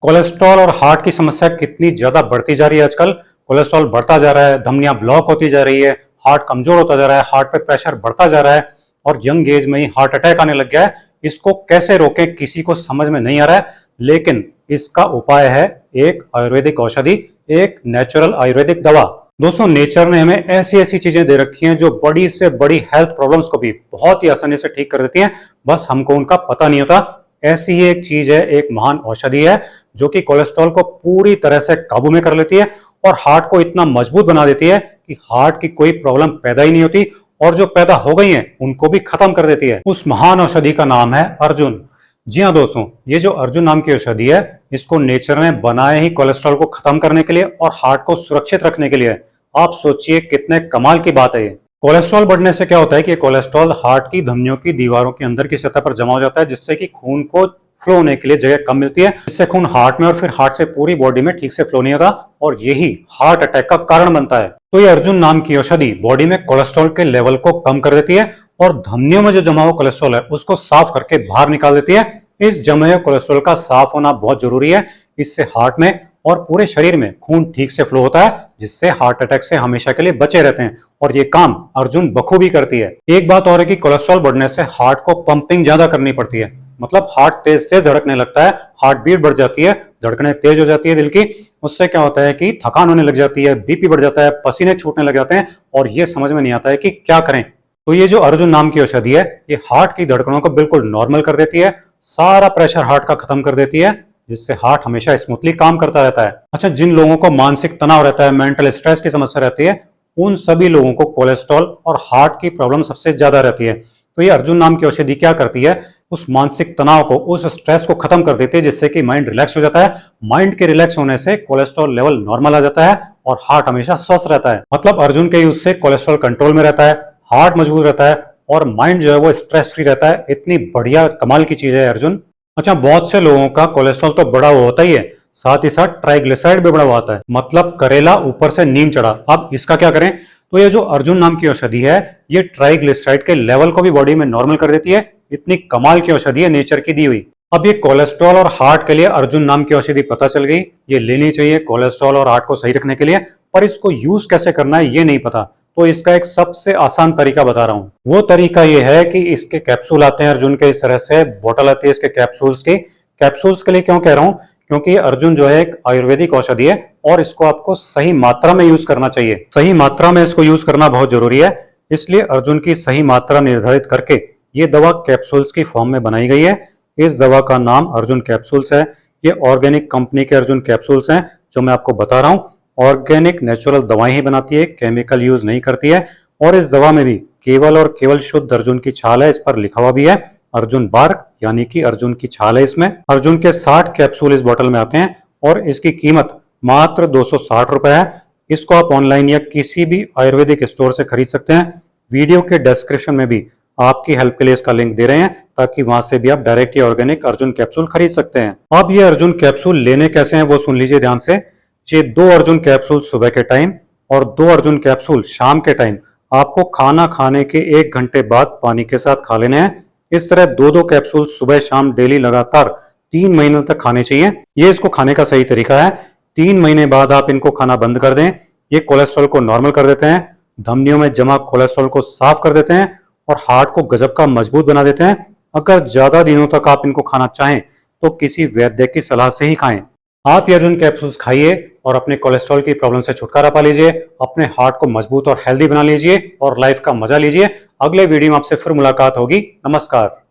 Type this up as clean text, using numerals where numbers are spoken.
Cholesterol और heart की समस्या कितनी ज्यादा बढ़ती जा रही है आजकल। कोलेस्ट्रॉल बढ़ता जा रहा है, धमनियां ब्लॉक होती जा रही है, हार्ट कमजोर होता जा रहा है, हार्ट पे प्रेशर बढ़ता जा रहा है और यंग एज में ही हार्ट अटैक आने लग गया है। इसको कैसे रोकें किसी को समझ में नहीं आ रहा है, लेकिन इसका उपाय है एक आयुर्वेदिक औषधि, एक नेचुरल आयुर्वेदिक दवा। दोस्तों, नेचर ने हमें ऐसी ऐसी चीजें दे रखी हैं जो बड़ी से बड़ी हेल्थ प्रॉब्लम्स को भी बहुत ही आसानी से ठीक कर देती हैं, बस हमको उनका पता नहीं होता। ऐसी ही एक चीज है, एक महान औषधि है जो कि कोलेस्ट्रॉल को पूरी तरह से काबू में कर लेती है और हार्ट को इतना मजबूत बना देती है कि हार्ट की कोई प्रॉब्लम पैदा ही नहीं होती और जो पैदा हो गई है उनको भी खत्म कर देती है। उस महान औषधि का नाम है अर्जुन। जी हाँ दोस्तों, ये जो अर्जुन नाम की औषधि है, इसको नेचर ने बनाया ही कोलेस्ट्रॉल को खत्म करने के लिए और हार्ट को सुरक्षित रखने के लिए। आप सोचिए कितने कमाल की बात है ये। कोलेस्ट्रॉल बढ़ने से क्या होता है कि कोलेस्ट्रॉल हार्ट की धमनियों की दीवारों के अंदर की सतह पर जमा हो जाता है, जिससे कि खून को फ्लो होने के लिए जगह कम मिलती है, जिससे खून हार्ट में और फिर हार्ट से पूरी बॉडी में ठीक से फ्लो नहीं होता और यही हार्ट अटैक का कारण बनता है। तो ये अर्जुन नाम की औषधि बॉडी में कोलेस्ट्रॉल के लेवल को कम कर देती है और धमनियों में जो जमा हुआ कोलेस्ट्रॉल है उसको साफ करके बाहर निकाल देती है। इस जमे हुए कोलेस्ट्रॉल का साफ होना बहुत जरूरी है, इससे हार्ट में और पूरे शरीर में खून ठीक से फ्लो होता है, जिससे हार्ट अटैक से हमेशा के लिए बचे रहते हैं और ये काम अर्जुन बखूबी करती है। एक बात और है कि कोलेस्ट्रॉल बढ़ने से हार्ट को पंपिंग ज्यादा करनी पड़ती है, मतलब हार्ट तेज तेज धड़कने लगता है, हार्ट बीट बढ़ जाती है, धड़कने तेज हो जाती है दिल की। उससे क्या होता है कि थकान होने लग जाती है, बीपी बढ़ जाता है, पसीने छूटने लग जाते हैं और ये समझ में नहीं आता है कि क्या करें। तो ये जो अर्जुन नाम की औषधि है, ये हार्ट की धड़कनों को बिल्कुल नॉर्मल कर देती है, सारा प्रेशर हार्ट का खत्म कर देती है, जिससे हार्ट हमेशा स्मूथली काम करता रहता है। अच्छा, जिन लोगों को मानसिक तनाव रहता है, मेंटल स्ट्रेस की समस्या रहती है, उन सभी लोगों को कोलेस्ट्रॉल और हार्ट की प्रॉब्लम सबसे ज्यादा रहती है। तो ये अर्जुन नाम की औषधि क्या करती है, उस मानसिक तनाव को, उस स्ट्रेस को खत्म कर देती है, जिससे कि माइंड रिलैक्स हो जाता है। माइंड के रिलैक्स होने से कोलेस्ट्रॉल लेवल नॉर्मल आ जाता है और हार्ट हमेशा स्वस्थ रहता है। मतलब अर्जुन के यूज से कोलेस्ट्रॉल कंट्रोल में रहता है, हार्ट मजबूत रहता है और माइंड जो है वो स्ट्रेस फ्री रहता है। इतनी बढ़िया कमाल की चीज है अर्जुन। अच्छा, बहुत से लोगों का कोलेस्ट्रॉल तो बढ़ा हुआ होता ही है, साथ ही साथ ट्राइग्लिसराइड भी बढ़ा हुआ आता है, मतलब करेला ऊपर से नीम चढ़ा। अब इसका क्या करें? तो ये जो अर्जुन नाम की औषधि है, ये ट्राइग्लिसराइड के लेवल को भी बॉडी में नॉर्मल कर देती है। इतनी कमाल की औषधि है नेचर की दी हुई। अब ये कोलेस्ट्रॉल और हार्ट के लिए अर्जुन नाम की औषधि पता चल गई, ये लेनी चाहिए कोलेस्ट्रॉल और हार्ट को सही रखने के लिए, पर इसको यूज कैसे करना है ये नहीं पता। तो इसका एक सबसे आसान तरीका बता रहा हूं। वो तरीका ये है कि इसके कैप्सूल आते हैं अर्जुन के, इस तरह से बोतल आती है इसके कैप्सूल्स की। कैप्सूल्स के लिए क्यों कह रहा हूं? क्योंकि अर्जुन जो है एक आयुर्वेदिक औषधि है और इसको आपको सही मात्रा में यूज करना चाहिए। सही मात्रा में इसको यूज करना बहुत जरूरी है, इसलिए अर्जुन की सही मात्रा निर्धारित करके ये दवा कैप्सूल्स की फॉर्म में बनाई गई है। इस दवा का नाम अर्जुन कैप्सूल्स है। ये ऑर्गेनिक कंपनी के अर्जुन कैप्सूल्स हैं जो मैं आपको बता रहा हूं। ऑर्गेनिक नेचुरल दवाएं ही बनाती है, केमिकल यूज नहीं करती है। और इस दवा में भी केवल और केवल शुद्ध अर्जुन की छाल है, इस पर लिखा हुआ भी है अर्जुन बार्क, यानी कि अर्जुन की छाल है इसमें। अर्जुन के 60 कैप्सूल इस बोतल में आते हैं और इसकी कीमत मात्र 260 रुपए है। इसको आप ऑनलाइन या किसी भी आयुर्वेदिक स्टोर से खरीद सकते हैं। वीडियो के डिस्क्रिप्शन में भी आपकी हेल्प के लिए इसका लिंक दे रहे हैं, ताकि वहां से भी आप डायरेक्ट ऑर्गेनिक अर्जुन कैप्सूल खरीद सकते हैं। अब ये अर्जुन कैप्सूल लेने कैसे हैं वो सुन लीजिए ध्यान से। ये 2 अर्जुन कैप्सूल सुबह के टाइम और 2 अर्जुन कैप्सूल शाम के टाइम आपको खाना खाने के 1 घंटे बाद पानी के साथ खा लेने हैं। इस तरह 2-2 कैप्सूल सुबह शाम डेली लगातार 3 महीने तक खाने चाहिए। ये इसको खाने का सही तरीका है। 3 महीने बाद आप इनको खाना बंद कर दें। ये कोलेस्ट्रॉल को नॉर्मल कर देते हैं, धमनियों में जमा कोलेस्ट्रॉल को साफ कर देते हैं और हार्ट को गजब का मजबूत बना देते हैं। अगर ज्यादा दिनों तक आप इनको खाना चाहें तो किसी वैद्य की सलाह से ही खाएं। आप ये अर्जुन कैप्सूल्स खाइए और अपने कोलेस्ट्रॉल की प्रॉब्लम से छुटकारा पा लीजिए, अपने हार्ट को मजबूत और हेल्दी बना लीजिए और लाइफ का मजा लीजिए। अगले वीडियो में आपसे फिर मुलाकात होगी। नमस्कार।